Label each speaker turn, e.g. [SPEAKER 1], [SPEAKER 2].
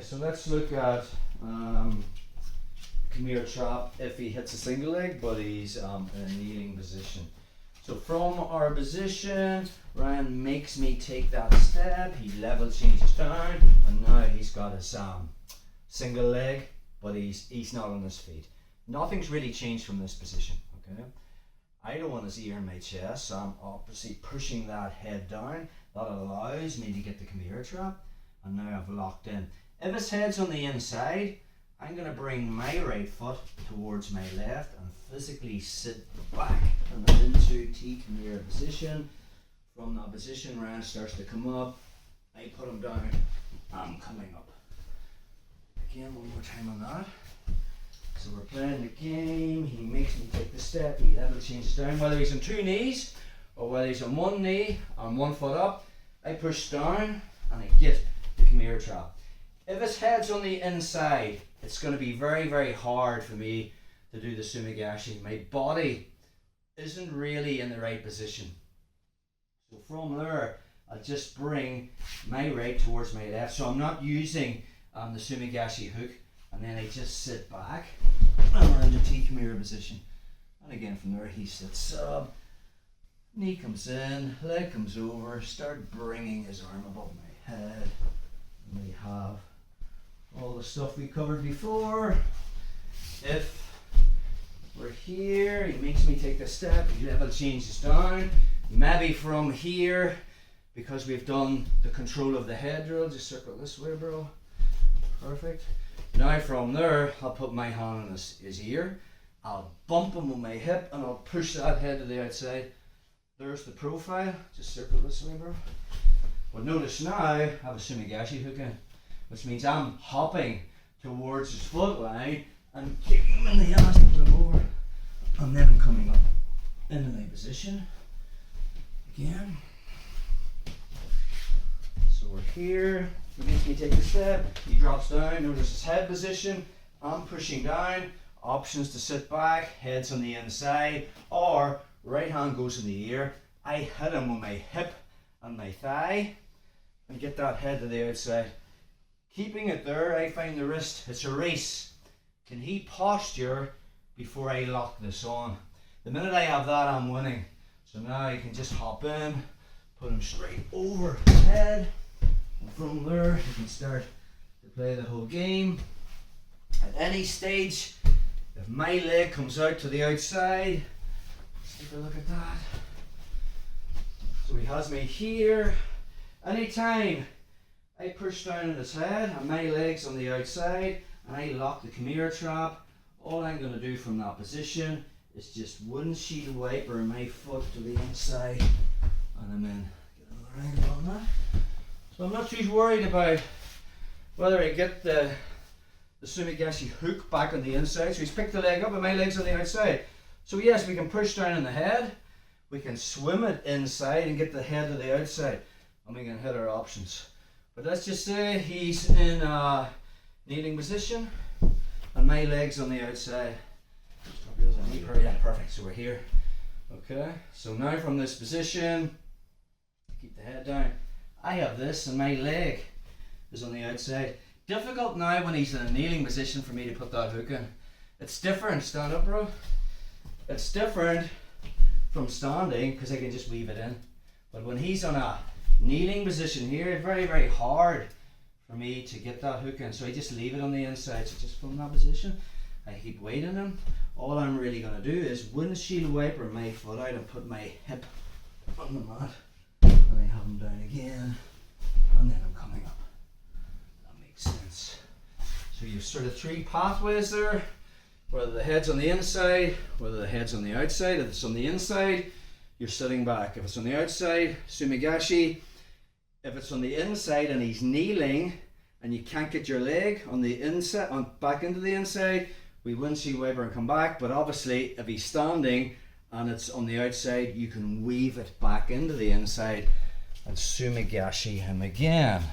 [SPEAKER 1] so let's look at Kimura trap if he hits a single leg but he's in a kneeling position. So from our position, Ryan makes me take that step, he level changes down, and now he's got his single leg, but he's not on his feet. Nothing's really changed from this position, okay? I don't want his ear in my chest, so I'm obviously pushing that head down. That allows me to get the Kimura trap, and now I've locked in. If his head's on the inside, I'm going to bring my right foot towards my left and physically sit back and then into T Kimura position. From that position, Ryan starts to come up. I put him down. I'm coming up. Again, one more time on that. So we're playing the game. He makes me take the step. He level changes down. Whether he's on two knees or whether he's on one knee and one foot up, I push down and I get the Kimura trap. If his head's on the inside, it's going to be very, very hard for me to do the sumigashi. My body isn't really in the right position. So from there, I'll just bring my right towards my left. So I'm not using the sumigashi hook, and then I just sit back and we're in the T Kimura position. And again from there he sits up, knee comes in, leg comes over, start bringing his arm above my head. And we have all the stuff we covered before. If we're here, he makes me take a step, he level changes down. Maybe from here, because we've done the control of the head drill, just circle this way, bro. Perfect. Now from there, I'll put my hand on his ear, I'll bump him with my hip, and I'll push that head to the outside. There's the profile, just circle this way, bro. But notice now, I have a sumigashi hook in, which means I'm hopping towards his foot line and kicking him in the ass to put him over. And then I'm coming up into my position again. So we're here, he makes me take a step, he drops down, notice his head position, I'm pushing down, options to sit back, head's on the inside, or right hand goes in the ear, I hit him with my hip and my thigh, and get that head to the outside. Keeping it there, I find the wrist, it's a race. Can he posture before I lock this on? The minute I have that, I'm winning. So now I can just hop in, put him straight over his head, and from there you can start to play the whole game. At any stage, if my leg comes out to the outside, let's take a look at that. So he has me here. Anytime I push down on his head and my leg's on the outside and I lock the Kimura trap, all I'm going to do from that position is just windshield wiper my foot to the inside and I'm in. Get another angle on that. So I'm not too worried about whether I get the sumigashi hook back on the inside. So he's picked the leg up and my leg's on the outside. So yes, we can push down on the head, we can swim it inside and get the head to the outside, and we can hit our options. But let's just say he's in a kneeling position and my leg's on the outside. Yeah, perfect, so we're here. Okay, so now from this position, keep the head down. I have this and my leg is on the outside. Difficult now when he's in a kneeling position for me to put that hook in. It's different, stand up bro. It's different from standing because I can just weave it in. But when he's on a kneeling position here, it's very, very hard for me to get that hook in. So I just leave it on the inside. So just from that position, I keep weight in him. All I'm really going to do is windshield wiper my foot out and put my hip on the mat. And I have him down again. And then I'm coming up. That makes sense. So you've sort of three pathways there. Whether the head's on the inside, whether the head's on the outside. If it's on the inside, you're sitting back. If it's on the outside, sumigashi. If it's on the inside and he's kneeling and you can't get your leg on the inside, back into the inside, we windshield wiper and come back. But obviously, if he's standing and it's on the outside, you can weave it back into the inside and sumigashi him again.